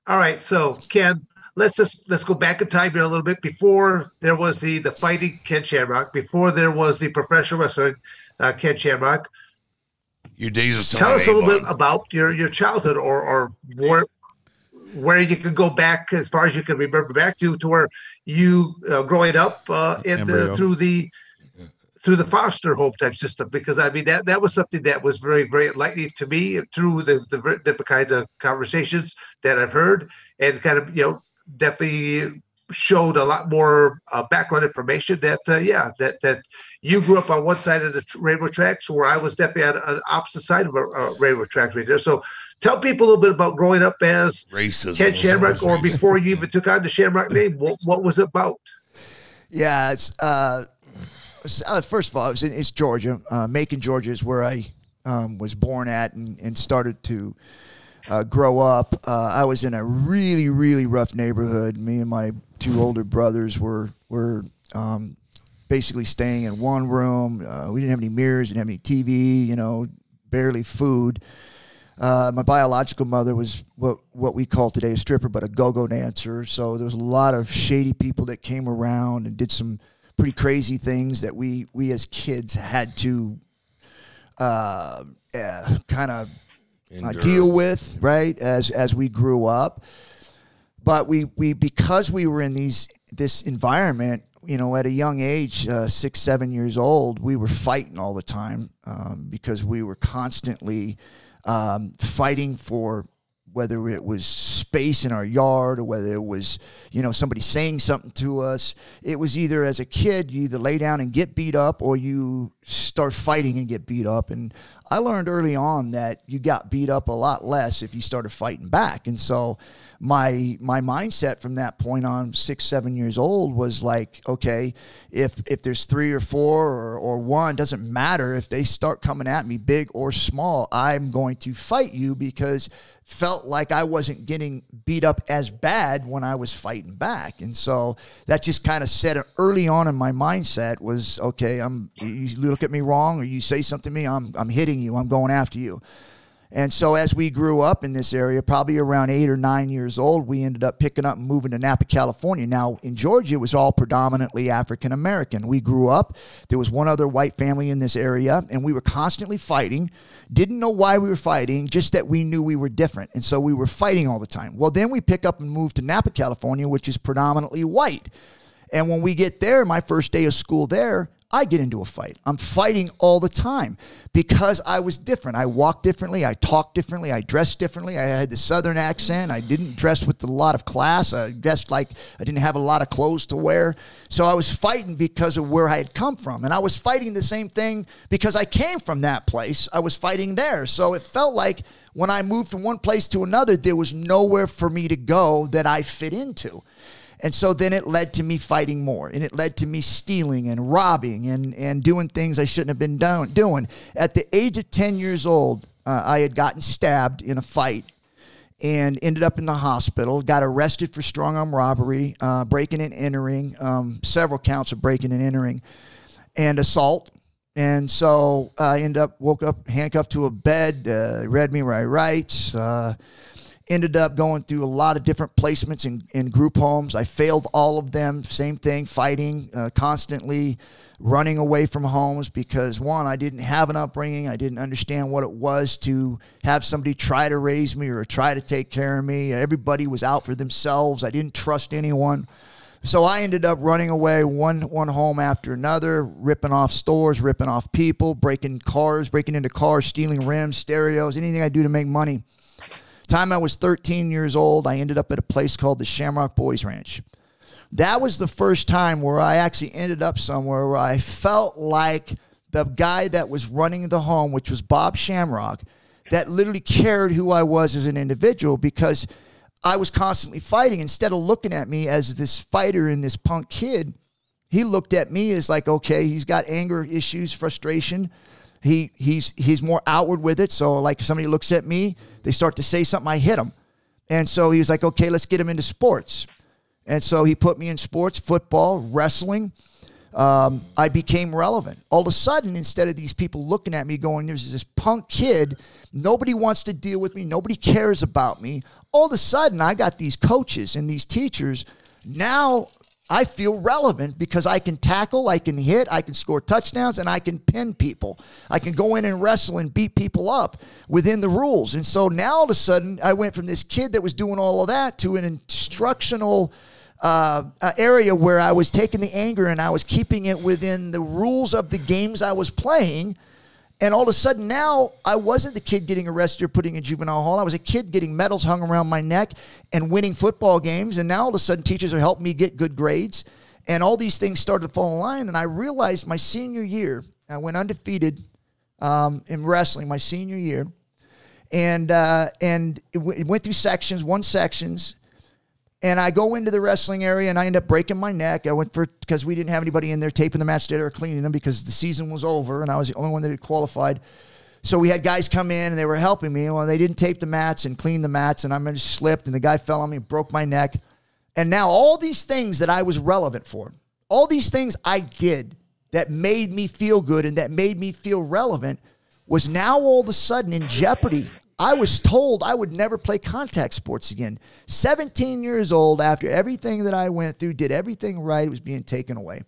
All right, so Ken, let's go back in time here a little bit. Before there was the fighting Ken Shamrock, before there was the professional wrestling Ken Shamrock. Your days of Tell selling us a little bit Avon. about your childhood, or where you can go back as far as you can remember back to where you growing up in Embryo. through the foster home type system, because I mean that was something that was very enlightening to me through the different kinds of conversations that I've heard, and kind of definitely showed a lot more background information that that you grew up on one side of the railroad tracks, where I was definitely on the opposite side of a railroad tracks right there. So tell people a little bit about growing up as Racism. Ken Shamrock, or before you even took on the Shamrock name. What was it about? Yeah, first of all, it's Georgia. Macon, Georgia is where I was born at and started to grow up. I was in a really rough neighborhood. Me and my two older brothers were basically staying in one room. We didn't have any mirrors, didn't have any TV, barely food. My biological mother was what we call today a stripper, but a go-go dancer. So there was a lot of shady people that came around and did some pretty crazy things that we as kids had to kind of deal with, right, as we grew up. But we because we were in this environment, at a young age, 6, 7 years old, we were fighting all the time because we were constantly fighting for whether it was space in our yard or whether it was, somebody saying something to us. It was either, as a kid, you either lay down and get beat up or you start fighting and get beat up. And I learned early on that you got beat up a lot less if you started fighting back. And so my mindset from that point on, 6, 7 years old, was like, okay, if there's 3 or 4 or 1, doesn't matter. If they start coming at me, big or small, I'm going to fight you, because felt like I wasn't getting beat up as bad when I was fighting back. And so that just kind of set it early on in my mindset was, okay, you look at me wrong or you say something to me, I'm hitting you, I'm going after you. And so as we grew up in this area, probably around 8 or 9 years old, we ended up picking up and moving to Napa, California. Now, in Georgia, it was all predominantly African-American. We grew up. There was one other white family in this area, and we were constantly fighting. Didn't know why we were fighting, just that we knew we were different. And so we were fighting all the time. Well, then we pick up and move to Napa, California, which is predominantly white. And when we get there, my first day of school there, I get into a fight. I'm fighting all the time because I was different. I walked differently. I talked differently. I dressed differently. I had the Southern accent. I didn't dress with a lot of class. I dressed like I didn't have a lot of clothes to wear. So I was fighting because of where I had come from. And I was fighting the same thing because I came from that place. I was fighting there. So it felt like when I moved from one place to another, there was nowhere for me to go that I fit into. And so then it led to me fighting more, and it led to me stealing and robbing and doing things I shouldn't have been doing. At the age of 10 years old, I had gotten stabbed in a fight and ended up in the hospital, got arrested for strong-arm robbery, breaking and entering, several counts of breaking and entering, and assault. And so I woke up handcuffed to a bed, read me my rights, ended up going through a lot of different placements in group homes. I failed all of them. Same thing, fighting, constantly running away from homes because, one, I didn't have an upbringing. I didn't understand what it was to have somebody try to raise me or try to take care of me. Everybody was out for themselves. I didn't trust anyone. So I ended up running away one home after another, ripping off stores, ripping off people, breaking into cars, stealing rims, stereos, anything I do to make money. Time I was 13 years old, I ended up at a place called the Shamrock Boys Ranch. That was the first time where I actually ended up somewhere where I felt like the guy that was running the home, which was Bob Shamrock, that literally cared who I was as an individual, because I was constantly fighting. Instead of looking at me as this fighter and this punk kid, he looked at me as like, okay, he's got anger issues, frustration. He's more outward with it. So like if somebody looks at me, they start to say something, I hit them. And so he was like, okay, let's get him into sports. And so he put me in sports, football, wrestling. I became relevant. All of a sudden, instead of these people looking at me going, there's this punk kid, nobody wants to deal with me, nobody cares about me. All of a sudden, I got these coaches and these teachers. Now I feel relevant because I can tackle, I can hit, I can score touchdowns, and I can pin people. I can go in and wrestle and beat people up within the rules. And so now all of a sudden, I went from this kid that was doing all of that to an instructional area where I was taking the anger and I was keeping it within the rules of the games I was playing. And all of a sudden now I wasn't the kid getting arrested or putting in juvenile hall. I was a kid getting medals hung around my neck and winning football games. And now all of a sudden teachers are helping me get good grades. And all these things started to fall in line. And I realized my senior year, I went undefeated in wrestling my senior year. And it went through sections, won sections. And I go into the wrestling area, and I end up breaking my neck. I went because we didn't have anybody in there taping the mats together or cleaning them because the season was over, and I was the only one that had qualified. So we had guys come in, and they were helping me. Well, they didn't tape the mats and clean the mats, and I just slipped, and the guy fell on me and broke my neck. And now all these things that I was relevant for, all these things I did that made me feel good and that made me feel relevant was now all of a sudden in jeopardy. I was told I would never play contact sports again. 17 years old, after everything that I went through, did everything right, it was being taken away.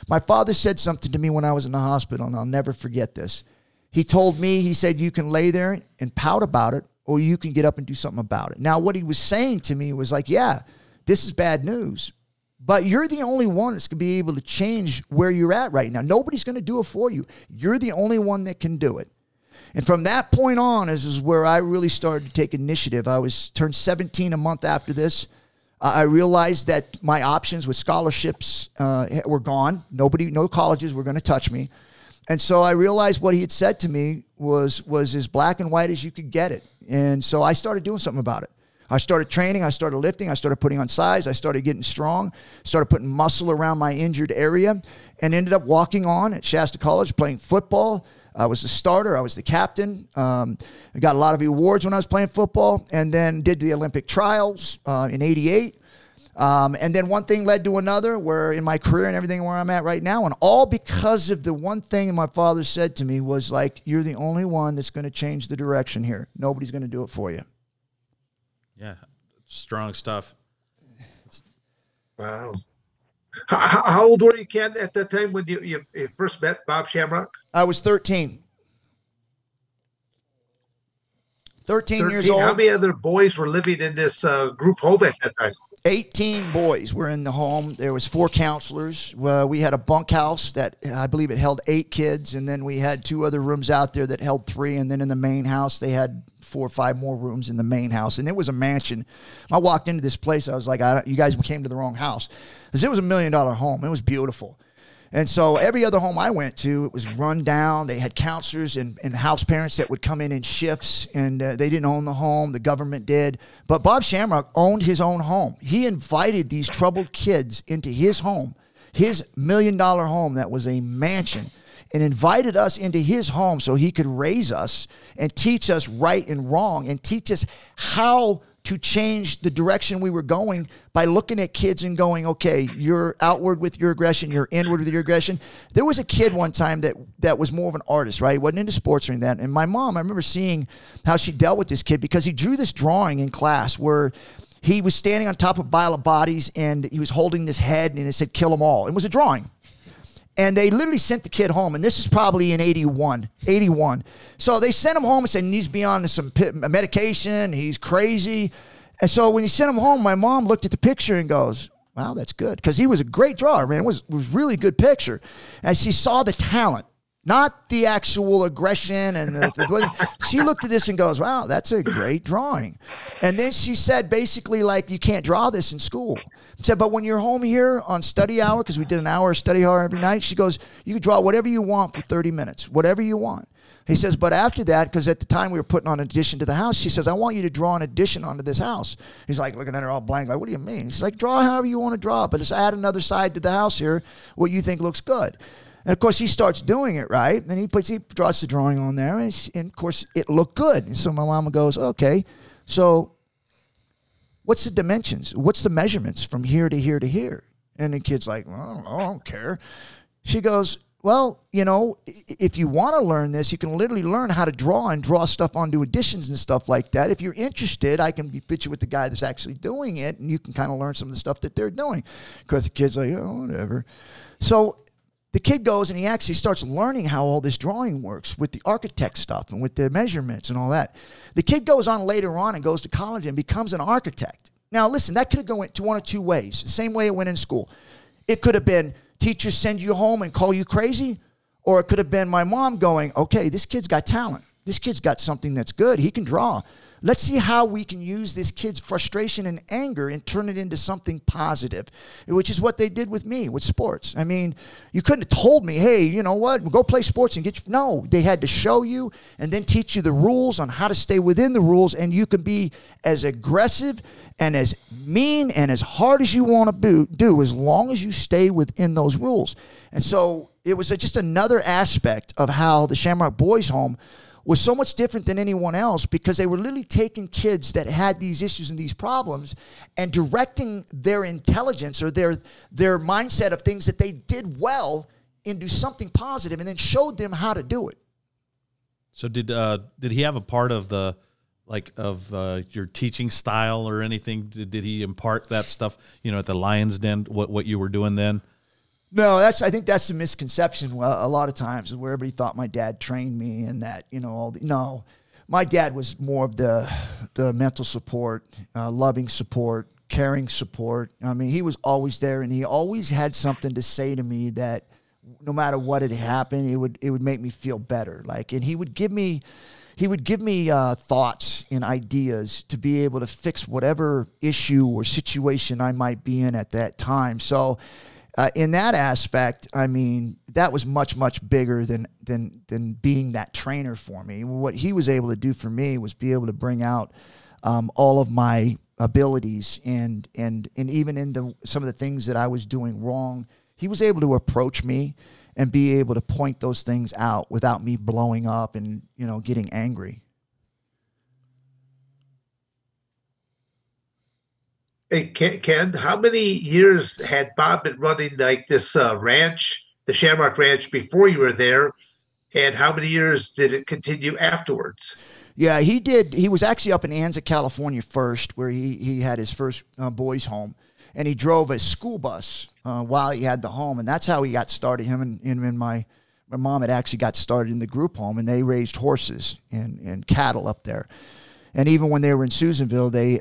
My father said something to me when I was in the hospital, and I'll never forget this. He told me, he said, you can lay there and pout about it, or you can get up and do something about it. Now, what he was saying to me was like, yeah, this is bad news, but you're the only one that's going to be able to change where you're at right now. Nobody's going to do it for you. You're the only one that can do it. And from that point on is where I really started to take initiative. I turned 17 a month after this. I realized that my options with scholarships were gone. No colleges were going to touch me. And so I realized what he had said to me was as black and white as you could get it. And so I started doing something about it. I started training. I started lifting. I started putting on size. I started getting strong. Started putting muscle around my injured area and ended up walking on at Shasta College playing football. I was the starter. I was the captain. I got a lot of awards when I was playing football, and then did the Olympic trials in '88. And then one thing led to another where in my career and everything where I'm at right now, and all because of the one thing my father said to me was like, you're the only one that's going to change the direction here. Nobody's going to do it for you. Yeah, strong stuff. Wow. How old were you, Ken, at that time when you first met Bob Shamrock? I was 13. 13 years old. How many other boys were living in this group home at that time? 18 boys were in the home. There was 4 counselors. We had a bunkhouse that I believe it held 8 kids, and then we had 2 other rooms out there that held 3, and then in the main house they had 4 or 5 more rooms in the main house, and it was a mansion. I walked into this place. I was like, you guys came to the wrong house, because it was $1 million home. It was beautiful. And so every other home I went to, it was run down. They had counselors and house parents that would come in shifts, and they didn't own the home. The government did. But Bob Shamrock owned his own home. He invited these troubled kids into his home, his $1 million home that was a mansion, and invited us into his home so he could raise us and teach us right and wrong and teach us how to change the direction we were going by looking at kids and going, okay, you're outward with your aggression, you're inward with your aggression. There was a kid one time that was more of an artist, right? He wasn't into sports or anything like that. And my mom, I remember seeing how she dealt with this kid because he drew this drawing in class where he was standing on top of a pile of bodies and he was holding this head and it said, kill them all. It was a drawing. And they literally sent the kid home. And this is probably in 81. So they sent him home and said, he needs to be on some medication. He's crazy. And so when you sent him home, my mom looked at the picture and goes, wow, that's good. Because he was a great drawer, man. It was really good picture. And she saw the talent, not the actual aggression. And she looked at this and goes, wow, that's a great drawing. And then she said basically like, you can't draw this in school. She said, but when you're home here on study hour, because we did an hour of study hour every night, she goes, you can draw whatever you want for 30 minutes, whatever you want. He says, but after that, because at the time we were putting on an addition to the house, she says, I want you to draw an addition onto this house. He's like looking at her all blank, like, what do you mean? She's like, draw however you want to draw, but just add another side to the house here, what you think looks good. And, of course, he starts doing it, right? And he draws the drawing on there, and of course, it looked good. And so my mama goes, okay, so what's the dimensions? What's the measurements from here to here to here? And the kid's like, well, I don't care. She goes, well, if you want to learn this, you can literally learn how to draw and draw stuff onto additions and stuff like that. If you're interested, I can fit you with the guy that's actually doing it, and you can kind of learn some of the stuff that they're doing. Because the kid's like, oh, whatever. So the kid goes and he actually starts learning how all this drawing works with the architect stuff and with the measurements and all that. The kid goes on later on and goes to college and becomes an architect. Now, listen, that could have gone to one of two ways. The same way it went in school. It could have been teachers send you home and call you crazy, or it could have been my mom going, okay, this kid's got talent. This kid's got something that's good. He can draw. Let's see how we can use this kid's frustration and anger and turn it into something positive, which is what they did with me with sports. I mean, you couldn't have told me, hey, you know what, go play sports and get you. No, they had to show you and then teach you the rules on how to stay within the rules, and you can be as aggressive and as mean and as hard as you want to do as long as you stay within those rules. And so it was just another aspect of how the Shamrock Boys Home was so much different than anyone else, because they were literally taking kids that had these issues and these problems and directing their intelligence or their mindset of things that they did well into something positive, and then showed them how to do it. So did he have a part of the your teaching style or anything? Did he impart that stuff, at the Lions Den, what you were doing then? No, I think that's the misconception a lot of times, where everybody thought my dad trained me and that, no. My dad was more of the mental support, loving support, caring support. I mean, he was always there, and he always had something to say to me that no matter what had happened, it would make me feel better. And he would give me thoughts and ideas to be able to fix whatever issue or situation I might be in at that time. So in that aspect, I mean, that was much, much bigger than being that trainer for me. What he was able to do for me was be able to bring out all of my abilities, and even in some of the things that I was doing wrong, he was able to approach me and be able to point those things out without me blowing up and, getting angry. Hey, Ken, how many years had Bob been running this ranch, the Shamrock Ranch, before you were there? And how many years did it continue afterwards? Yeah, he did. He was actually up in Anza, California first, where he had his first boys' home. And he drove a school bus while he had the home. And that's how he got started. Him and my mom had actually got started in the group home, and they raised horses and cattle up there. And even when they were in Susanville, they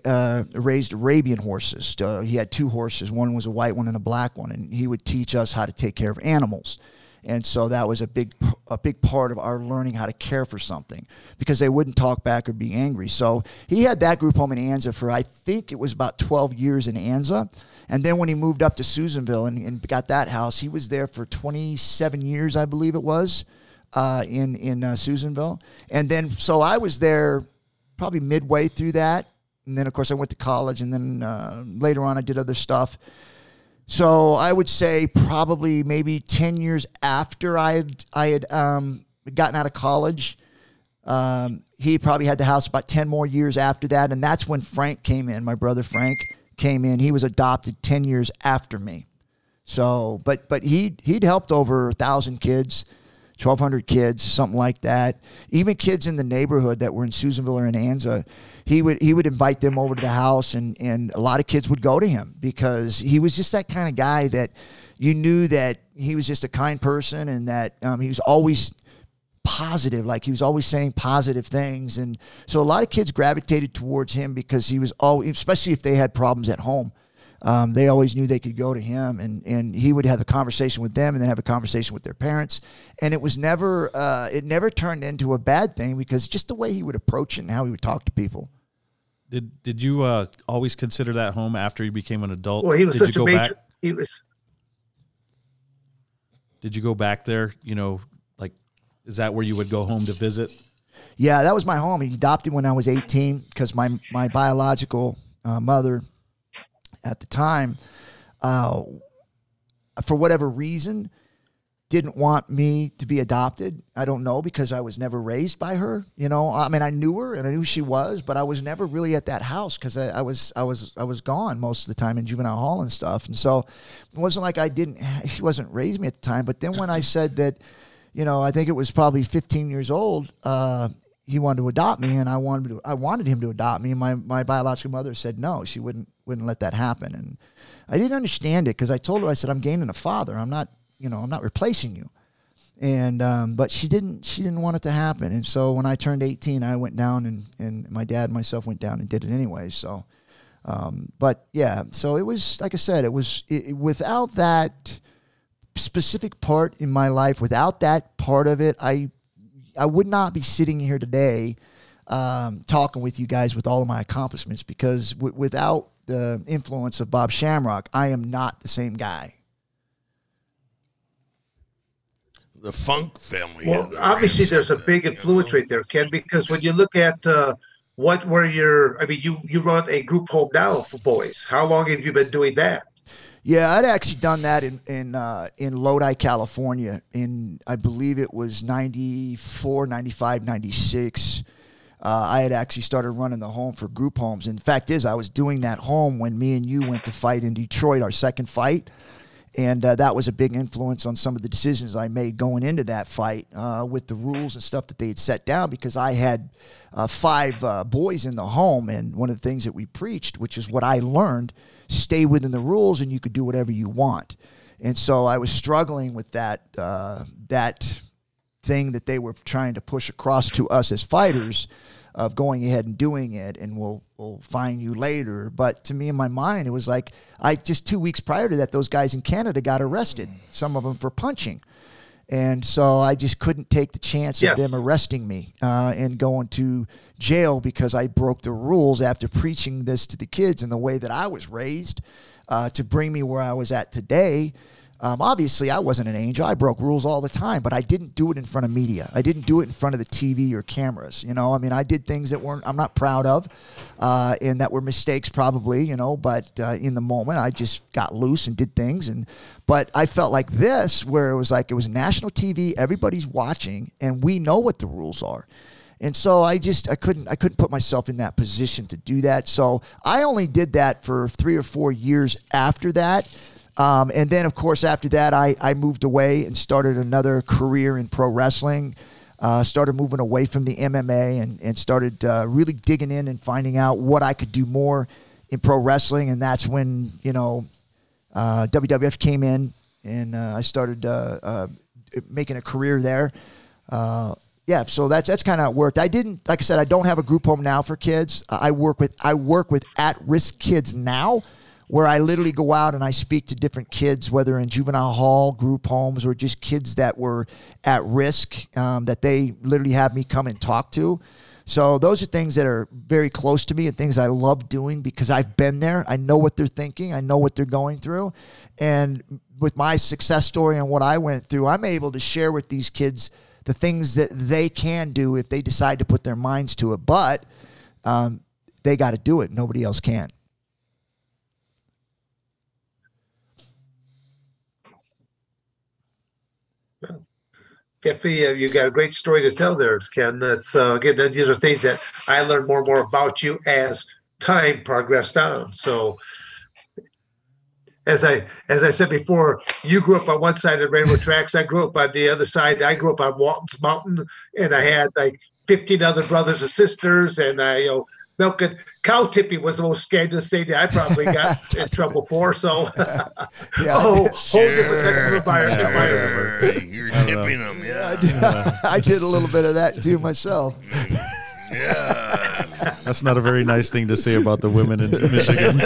raised Arabian horses. He had two horses. One was a white one and a black one. And he would teach us how to take care of animals. And so that was a big part of our learning how to care for something, because they wouldn't talk back or be angry. So he had that group home in Anza for, I think it was about 12 years in Anza. And then when he moved up to Susanville and got that house, he was there for 27 years, I believe it was, in Susanville. And then, so I was there probably midway through that. And then, of course, I went to college, and then later on I did other stuff. So I would say probably maybe 10 years after I had gotten out of college, he probably had the house about 10 more years after that. And that's when Frank came in. My brother Frank came in. He was adopted 10 years after me. So, but he'd helped over 1,000 kids, 1,200 kids, something like that. Even kids in the neighborhood that were in Susanville or in Anza, he would invite them over to the house, and a lot of kids would go to him, because he was just that kind of guy that you knew that he was just a kind person, and that he was always positive. Like, he was always saying positive things. And so a lot of kids gravitated towards him, because he was always, especially if they had problems at home, they always knew they could go to him, and he would have a conversation with them and then have a conversation with their parents. And it was never, it never turned into a bad thing, because just the way he would approach it and how he would talk to people. Did you always consider that home after you became an adult? Well, he was such a major. Did you go back there? Is that where you would go home to visit? Yeah, that was my home. He adopted when I was 18, because my biological mother at the time, for whatever reason, didn't want me to be adopted. I don't know, because I was never raised by her. You know, I mean, I knew her and I knew who she was, but I was never really at that house because I was gone most of the time in juvenile hall and stuff. And so it wasn't like she wasn't raised me at the time. But then when I said that, you know, I think it was probably 15 years old, he wanted to adopt me, and I wanted him to adopt me. And my biological mother said no, she wouldn't let that happen. And I didn't understand it, because I told her, I said, I'm gaining a father. I'm not replacing you. And but she didn't want it to happen. And so when I turned 18, I went down, and my dad and myself went down and did it anyway. So, but yeah, so it was, like I said, without that specific part in my life, without that part of it, I would not be sitting here today talking with you guys with all of my accomplishments, because without the influence of Bob Shamrock, I am not the same guy. The Funk family. Well, obviously, there's a big influence right there, Ken, because when you look at you run a group home now for boys. How long have you been doing that? Yeah, I'd actually done that in Lodi, California, in, I believe it was 94, 95, 96. I had actually started running the home for group homes. And the fact is, I was doing that home when me and you went to fight in Detroit, our second fight. And that was a big influence on some of the decisions I made going into that fight with the rules and stuff that they had set down, because I had 5 boys in the home. And one of the things that we preached, which is what I learned, stay within the rules and you could do whatever you want. And so I was struggling with that thing that they were trying to push across to us as fighters, of going ahead and doing it, and we'll find you later. But to me, in my mind, it was like, just 2 weeks prior to that, those guys in Canada got arrested, some of them for punching. And so I just couldn't take the chance of them arresting me and going to jail, because I broke the rules after preaching this to the kids in the way that I was raised to bring me where I was at today. Obviously, I wasn't an angel. I broke rules all the time, but I didn't do it in front of media. I didn't do it in front of the TV or cameras. You know, I mean, I did things that I'm not proud of, and that were mistakes probably, you know, but in the moment, I just got loose and did things. But I felt like this, where it was national TV, everybody's watching, and we know what the rules are. And so I couldn't put myself in that position to do that. So I only did that for 3 or 4 years after that. And then, of course, after that, I moved away and started another career in pro wrestling, started moving away from the MMA and started really digging in and finding out what I could do more in pro wrestling. And that's when, you know, WWF came in, and I started making a career there. Yeah, so that's kind of how it worked. Like I said, I don't have a group home now for kids. I work with at-risk kids now, where I literally go out and I speak to different kids, whether in juvenile hall, group homes, or just kids that were at risk, that they literally have me come and talk to. So those are things that are very close to me and things I love doing, because I've been there. I know what they're thinking. I know what they're going through. And with my success story and what I went through, I'm able to share with these kids the things that they can do if they decide to put their minds to it. But they got to do it. Nobody else can. Definitely, you got a great story to tell there, Ken. That's again, these are things that I learned more and more about you as time progressed on. So, as I said before, you grew up on one side of railroad tracks. I grew up on the other side. I grew up on Walton's Mountain, and I had like 15 other brothers and sisters, and milking cow tipping was the most scandalous thing that I probably got in trouble for. So, whole different type of environment. You're tipping them, I did a little bit of that too myself. Yeah. That's not a very nice thing to say about the women in Michigan.